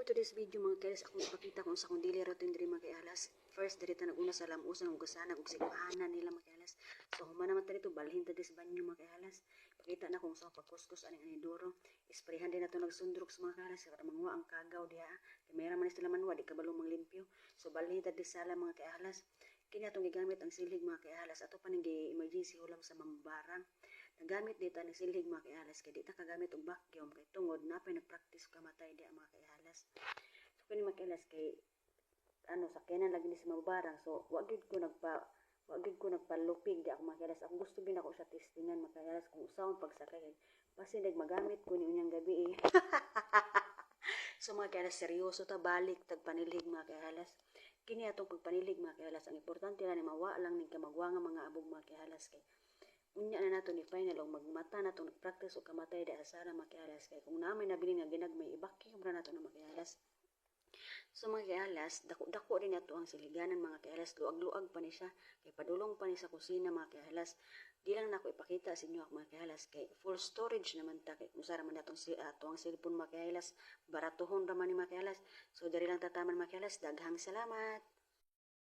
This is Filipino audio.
For today's video mga kailas, akong ipakita kung sa akong daily routine diri mga kailas. First, diri ta naguna sa lamusan ug gasanag ug sigahanan nila mga kailas. So humana man ta dito balhin ta dis banyo mga kailas. Pakita na kung sa pagkuskus aning anidoro. Isprehan din nato nagsundrok sa mga kailas para mangwa ang kagaw diha. Kamera man sila manwa di kabalo manglimpyo. So balhin ta dis sala mga kailas. Kini atong gigamit ang silhig mga kailas. Ato pa ning emergency hulam sa mambarang. Nagamit dito ang silhig mga kaihalas kay di ta kagamit og vacuum kay tungod napay nagpractice kamatay di mga kaihalas. So kini mga kaihalas kay sakyanan lagi ni sa mabarang, so wa gid ko nagpalupig di ako mga kaihalas. Ako gusto gid ako sa testingan mga kaihalas kung usaon pagsakay basi magamit ko ni unyang gabi eh. So mga kaihalas, seryoso ta balik tagpanilhig mga kaihalas. Kini atong pagpanilhig mga kaihalas, ang importante na ni mawa lang ning kamagwa nga mga abog mga kaihalas kay unya na nato ni final og magmata nato nagpractice og kamatay di asara makialas kay kung namin nabilin nga ginagmay i-vacuum ra nato na makialas. So mga kaihalas, dako rin nato ang siliganan mga kaihalas, luag-luag pa ni siya kay padulong pa ni sa kusina mga kaihalas. Di lang nako ipakita sa inyo mga kaihalas kay full storage naman ta kay usara man natong ang cellphone mga kaihalas, baratuhon ra man ni mga kaihalas. So diri lang tataman mga kaihalas, daghang salamat.